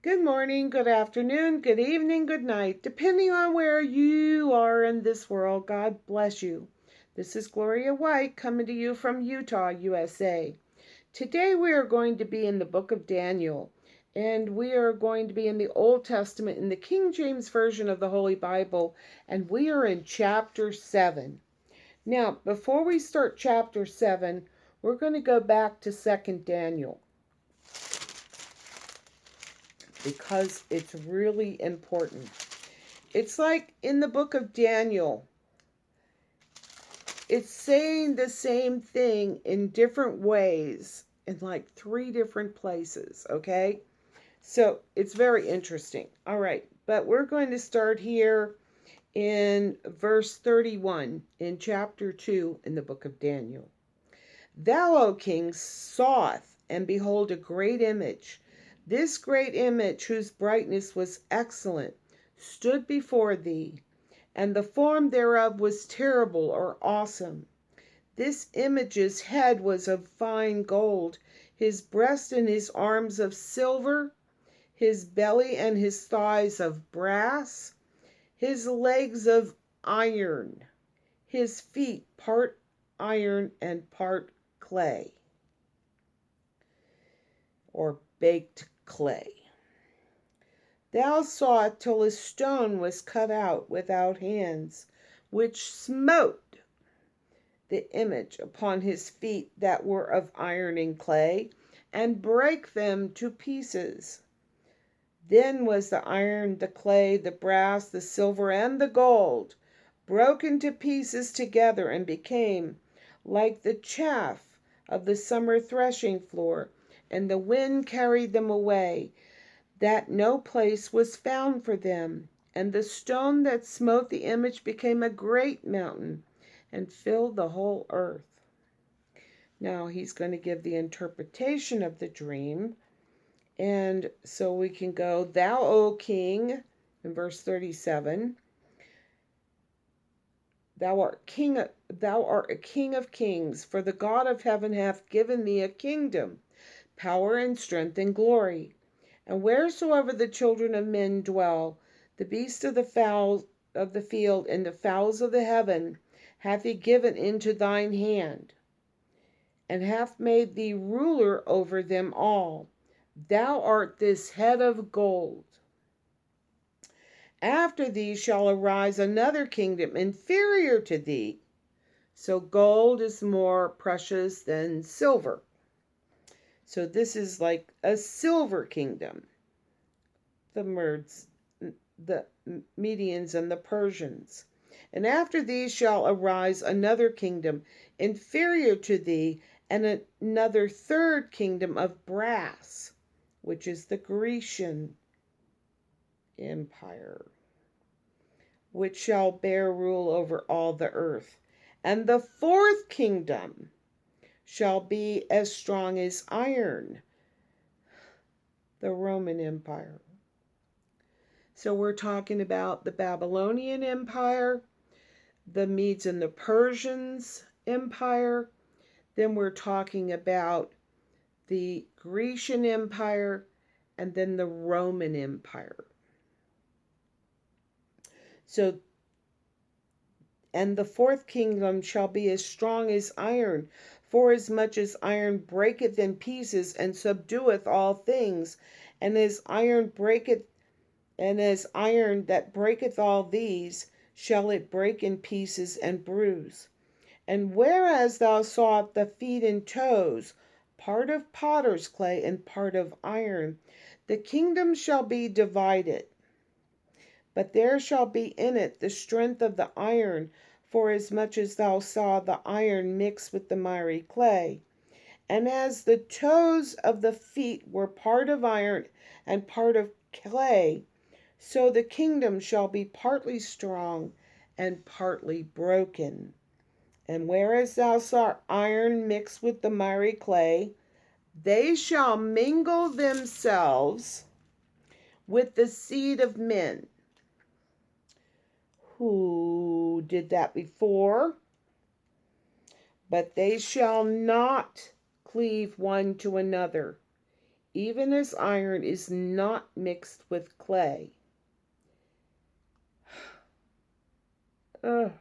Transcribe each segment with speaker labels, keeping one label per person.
Speaker 1: Good morning, good afternoon, good evening, good night, depending on where you are in this world. God bless you. This is Gloria White coming to you from Utah, USA. Today we are going to be in the book of Daniel, and we are going to be in the Old Testament in the King James Version of the Holy Bible, and we are in chapter 7. Now, before we start chapter 7, we're going to go back to 2 Daniel, because it's really important. It's like in the book of Daniel, it's saying the same thing in different ways in like 3 different places, okay? So it's very interesting. All right, but we're going to start here in verse 31 in chapter 2 in the book of Daniel. Thou, O king, sawest, and behold, a great image. This great image, whose brightness was excellent, stood before thee, and the form thereof was terrible or awesome. This image's head was of fine gold, his breast and his arms of silver, his belly and his thighs of brass, his legs of iron, his feet part iron and part clay, or baked clay. Thou sawest till a stone was cut out without hands, which smote the image upon his feet that were of iron and clay, and brake them to pieces. Then was the iron, the clay, the brass, the silver, and the gold broken to pieces together, and became like the chaff of the summer threshing floor, and the wind carried them away, that no place was found for them. And the stone that smote the image became a great mountain, and filled the whole earth. Now he's going to give the interpretation of the dream. And so we can go, Thou, O king, in verse 37, Thou art a king of kings, for the God of heaven hath given thee a kingdom, power and strength and glory. And wheresoever the children of men dwell, the beasts of the fowl of the field and the fowls of the heaven hath he given into thine hand, and hath made thee ruler over them all. Thou art this head of gold. After thee shall arise another kingdom inferior to thee. So gold is more precious than silver. So this is like a silver kingdom. The Medians and the Persians. And after thee shall arise another kingdom inferior to thee, and another third kingdom of brass, which is the Grecian Empire, which shall bear rule over all the earth. And the fourth kingdom shall be as strong as iron, the Roman Empire. So we're talking about the Babylonian Empire, the Medes and the Persians Empire. Then we're talking about the Grecian Empire, and then the Roman Empire. So, and the fourth kingdom shall be as strong as iron, forasmuch as iron breaketh in pieces and subdueth all things, and as iron that breaketh all these, shall it break in pieces and bruise. And whereas thou sawest the feet and toes, part of potter's clay and part of iron, the kingdom shall be divided. But there shall be in it the strength of the iron, forasmuch as thou sawest the iron mixed with the miry clay. And as the toes of the feet were part of iron and part of clay, so the kingdom shall be partly strong and partly broken. And whereas thou sawest iron mixed with the miry clay, they shall mingle themselves with the seed of men. Who did that before? But they shall not cleave one to another, even as iron is not mixed with clay. Oh,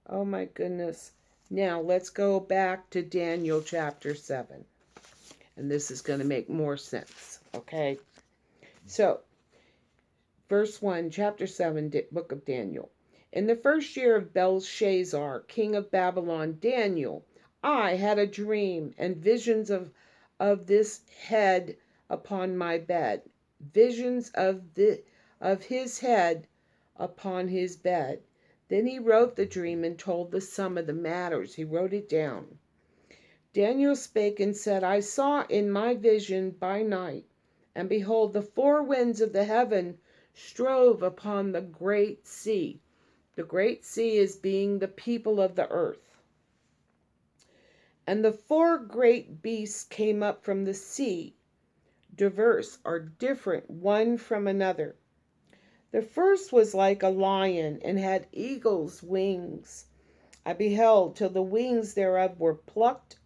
Speaker 1: oh my goodness. Now let's go back to Daniel chapter 7. And this is going to make more sense, okay? So, verse 1, chapter 7, book of Daniel. In the first year of Belshazzar, king of Babylon, Daniel, I had a dream and visions of this head upon my bed. Visions of his head upon his bed. Then he wrote the dream and told the sum of the matters. He wrote it down. Daniel spake and said, I saw in my vision by night, and behold, the four winds of the heaven strove upon the great sea. The great sea is being the people of the earth. And the four great beasts came up from the sea, diverse or different one from another. The first was like a lion, and had eagle's wings. I beheld till the wings thereof were plucked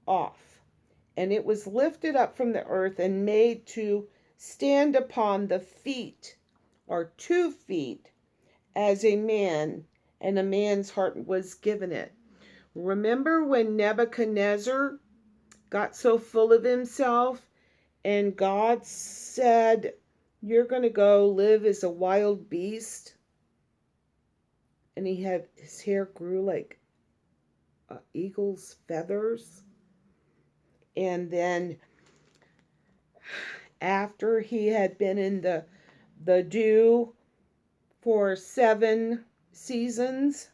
Speaker 1: off, and it was lifted up from the earth and made to stand upon the feet, or 2 feet, as a man, and a man's heart was given it. Remember when Nebuchadnezzar got so full of himself, and God said, you're going to go live as a wild beast? And his hair grew like eagle's feathers. And then after he had been in the dew for 7 seasons,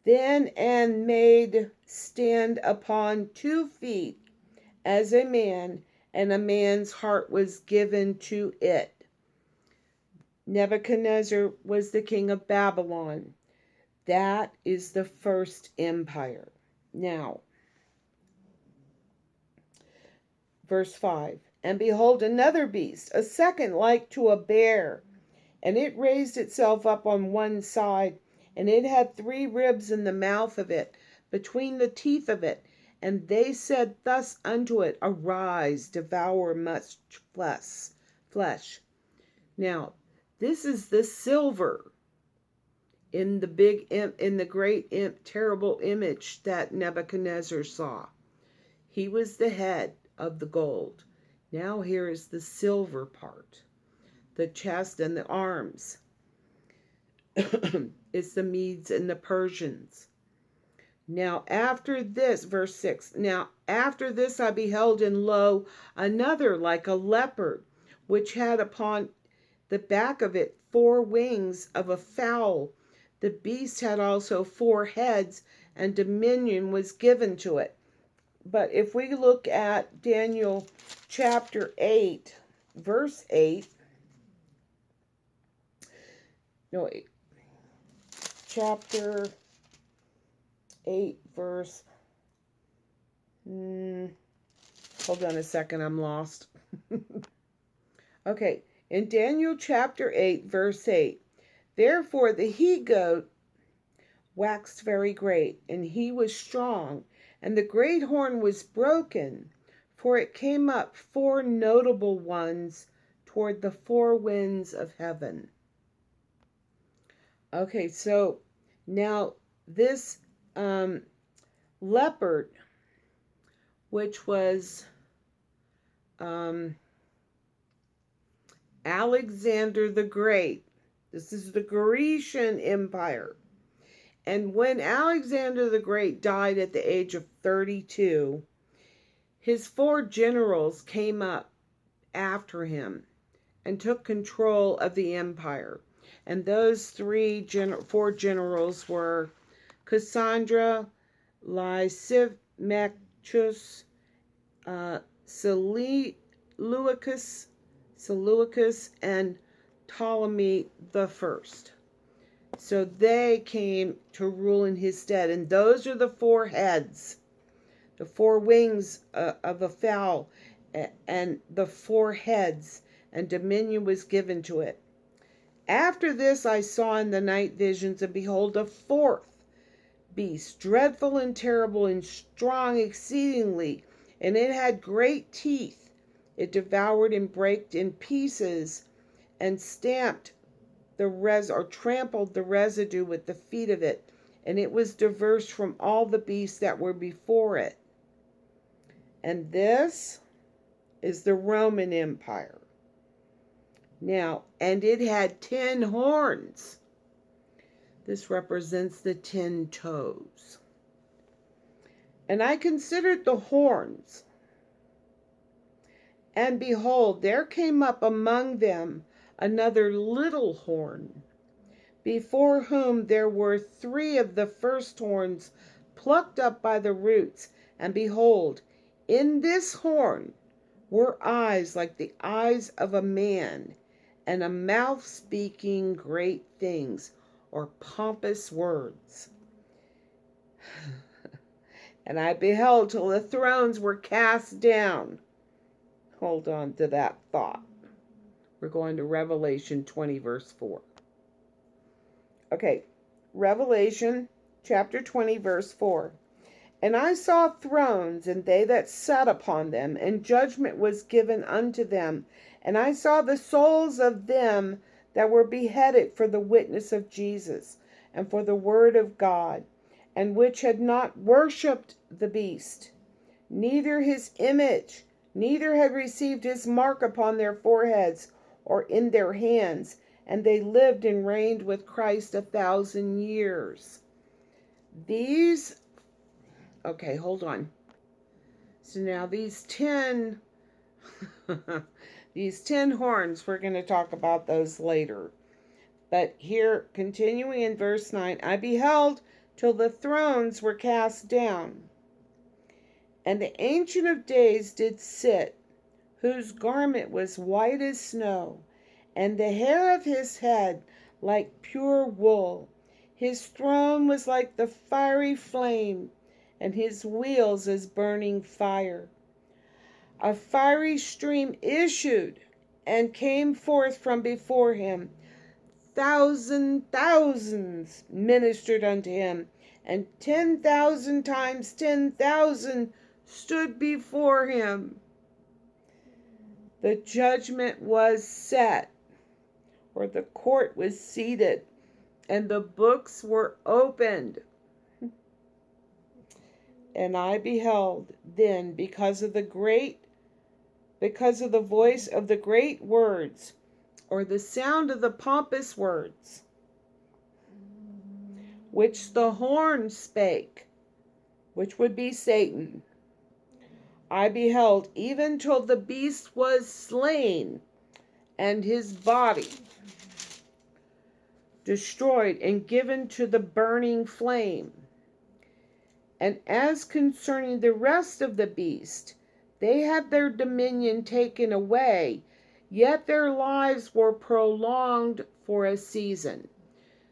Speaker 1: then and made stand upon 2 feet as a man, and a man's heart was given to it. Nebuchadnezzar was the king of Babylon. That is the first empire. Now, verse 5, and behold another beast, a second like to a bear, and it raised itself up on one side, and it had 3 ribs in the mouth of it, between the teeth of it. And they said thus unto it, arise, devour much flesh. Now, this is the silver in the big imp, in the great imp, terrible image that Nebuchadnezzar saw. He was the head of the gold. Now here is the silver part. The chest and the arms. It's the Medes and the Persians. Now after this, verse 6, now after this I beheld, and lo, another like a leopard, which had upon the back of it 4 wings of a fowl. The beast had also 4 heads, and dominion was given to it. But if we look at Daniel chapter 8, verse 8, no, chapter 8, verse, hold on a second, I'm lost. Okay, in Daniel chapter 8, verse 8, therefore the he-goat waxed very great, and he was strong, and the great horn was broken, for it came up 4 notable ones toward the 4 winds of heaven. Okay, so now this leopard, which was Alexander the Great. This is the Grecian Empire. And when Alexander the Great died at the age of 32, his 4 generals came up after him and took control of the empire. And those 4 generals were Cassandra, Lysimachus, Seleucus, and Ptolemy the First. So they came to rule in his stead. And those are the 4 heads, the 4 wings of a fowl, and the 4 heads, and dominion was given to it. After this I saw in the night visions, and behold, a 4th beast, dreadful and terrible and strong exceedingly, and it had great teeth. It devoured and brake in pieces, and stamped or trampled the residue with the feet of it, and it was diverse from all the beasts that were before it. And this is the Roman Empire. Now, and it had 10 horns. This represents the 10 toes. And I considered the horns, and behold, there came up among them another little horn, before whom there were 3 of the first horns plucked up by the roots. And behold, in this horn were eyes like the eyes of a man, and a mouth speaking great things, or pompous words. And I beheld till the thrones were cast down. Hold on to that thought. We're going to Revelation 20, verse 4. Okay, Revelation chapter 20, verse 4. And I saw thrones, and they that sat upon them, and judgment was given unto them. And I saw the souls of them that were beheaded for the witness of Jesus, and for the word of God, and which had not worshipped the beast, neither his image, neither had received his mark upon their foreheads or in their hands, and they lived and reigned with Christ 1,000 years. Okay, hold on. So now these 10 horns, we're going to talk about those later. But here, continuing in verse 9, I beheld till the thrones were cast down, and the Ancient of Days did sit, whose garment was white as snow, and the hair of his head like pure wool. His throne was like the fiery flame, and his wheels as burning fire. A fiery stream issued and came forth from before him. Thousands ministered unto him, and 10,000 times 10,000 stood before him. The judgment was set, or the court was seated, and the books were opened. And I beheld then, because of the voice of the great words, or the sound of the pompous words, which the horn spake, which would be Satan. I beheld even till the beast was slain, and his body destroyed and given to the burning flame. And as concerning the rest of the beast, they had their dominion taken away, yet their lives were prolonged for a season.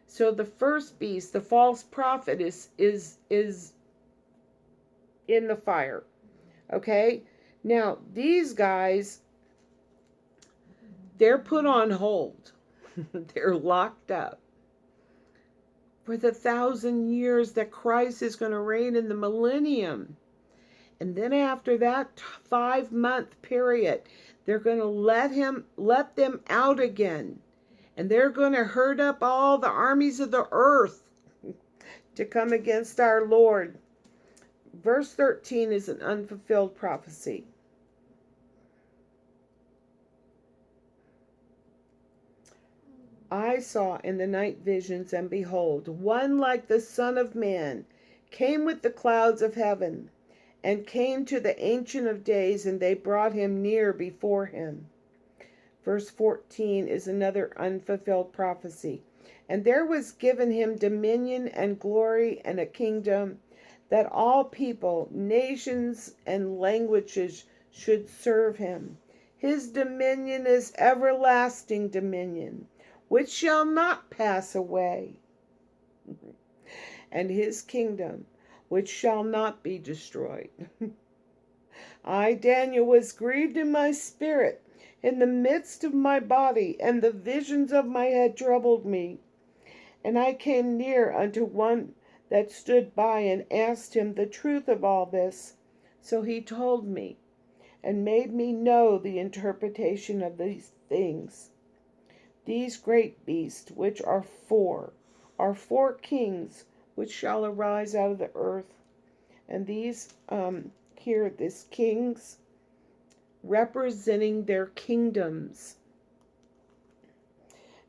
Speaker 1: So the first beast, the false prophet, is in the fire. Okay? Now, these guys, they're put on hold. They're locked up for the 1,000 years that Christ is going to reign in the millennium. And then after that 5-month period, they're going to let them out again. And they're going to herd up all the armies of the earth to come against our Lord. Verse 13 is an unfulfilled prophecy. I saw in the night visions, and behold, one like the Son of Man came with the clouds of heaven, and came to the Ancient of Days, and they brought him near before him. Verse 14 is another unfulfilled prophecy. And there was given him dominion and glory and a kingdom, that all people, nations, and languages should serve him. His dominion is everlasting dominion, which shall not pass away, and his kingdom, which shall not be destroyed. I, Daniel, was grieved in my spirit, in the midst of my body, and the visions of my head troubled me. And I came near unto one that stood by, and asked him the truth of all this. So he told me and made me know the interpretation of these things. These great beasts, which are four kings which shall arise out of the earth. And these, here, this kings representing their kingdoms.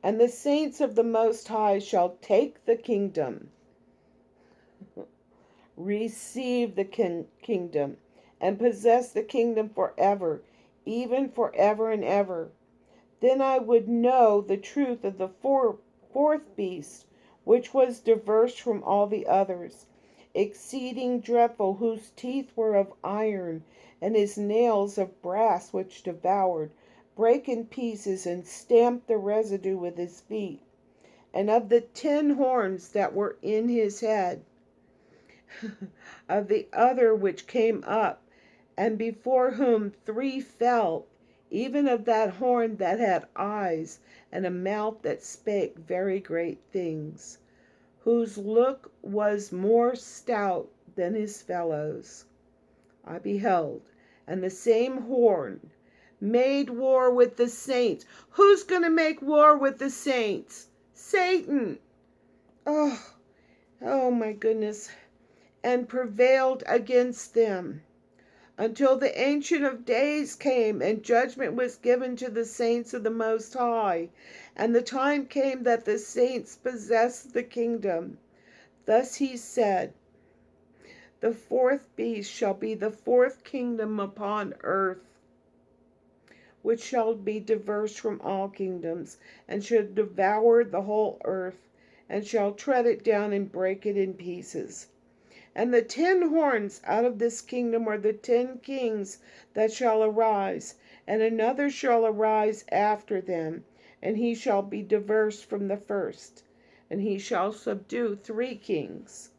Speaker 1: And the saints of the Most High shall take the kingdom, receive the kingdom, and possess the kingdom forever, even forever and ever. Then I would know the truth of the fourth beast, which was diverse from all the others, exceeding dreadful, whose teeth were of iron, and his nails of brass, which devoured, brake in pieces, and stamped the residue with his feet. And of the 10 horns that were in his head, of the other which came up, and before whom 3 fell, even of that horn that had eyes, and a mouth that spake very great things, whose look was more stout than his fellows, I beheld, and the same horn made war with the saints. Who's going to make war with the saints? Satan. Oh my goodness. And prevailed against them, until the Ancient of Days came, and judgment was given to the saints of the Most High. And the time came that the saints possessed the kingdom. Thus he said, the fourth beast shall be the 4th kingdom upon earth, which shall be diverse from all kingdoms, and shall devour the whole earth, and shall tread it down and break it in pieces. And the 10 horns out of this kingdom are the 10 kings that shall arise, and another shall arise after them, and he shall be diverse from the first, and he shall subdue 3 kings.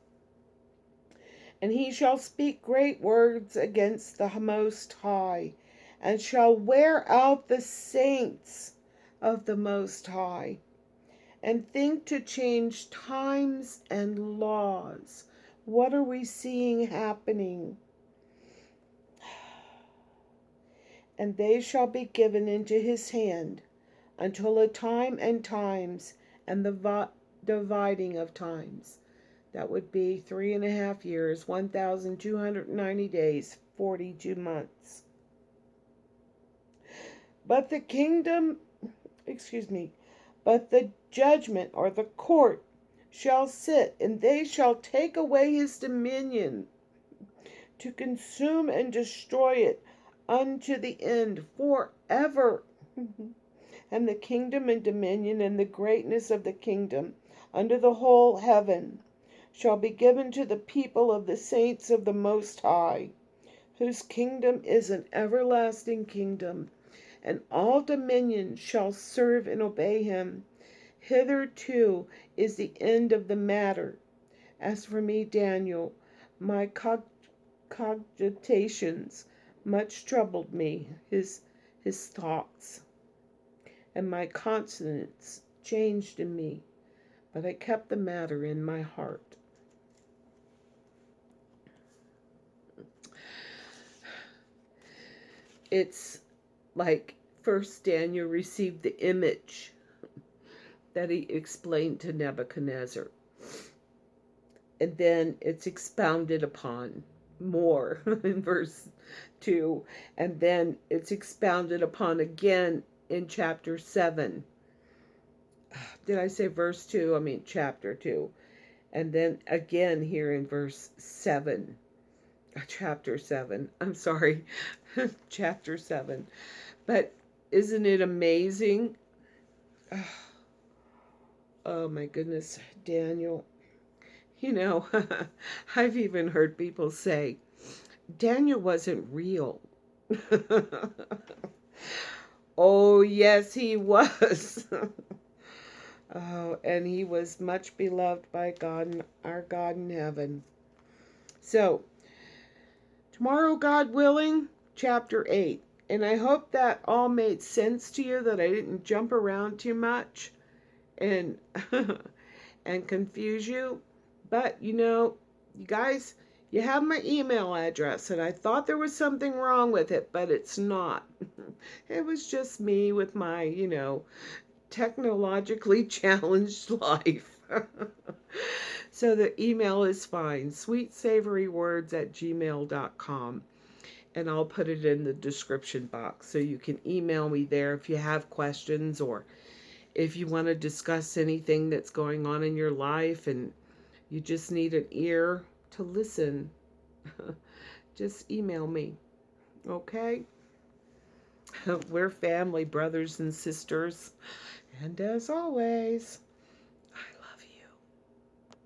Speaker 1: And he shall speak great words against the Most High, and shall wear out the saints of the Most High, and think to change times and laws. What are we seeing happening? And they shall be given into his hand until a time and times and the dividing of times. That would be 3.5 years, 1,290 days, 42 months. But the judgment or the court shall sit, and they shall take away his dominion, to consume and destroy it unto the end forever. And the kingdom and dominion and the greatness of the kingdom under the whole heaven shall be given to the people of the saints of the Most High, whose kingdom is an everlasting kingdom, and all dominions shall serve and obey him. Hitherto is the end of the matter. As for me, Daniel, my cogitations much troubled me, his thoughts, and my conscience changed in me, but I kept the matter in my heart. It's like first Daniel received the image that he explained to Nebuchadnezzar. And then it's expounded upon more in verse 2. And then it's expounded upon again in chapter 7. Did I say verse 2? I mean chapter 2. And then again here in verse 7. Chapter 7. I'm sorry. Chapter 7. But isn't it amazing? Oh my goodness, Daniel. You know, I've even heard people say, Daniel wasn't real. Oh, yes, he was. Oh, and he was much beloved by God, our God in heaven. So, tomorrow, God willing, chapter 8. And I hope that all made sense to you, that I didn't jump around too much and and confuse you. But, you know, you guys, You have my email address, and I thought there was something wrong with it, but it's not. It was just me with my, technologically challenged life. So the email is fine, sweetsavorywords@gmail.com. And I'll put it in the description box so you can email me there if you have questions, or if you want to discuss anything that's going on in your life and you just need an ear to listen. Just email me, okay? We're family, brothers and sisters. And as always,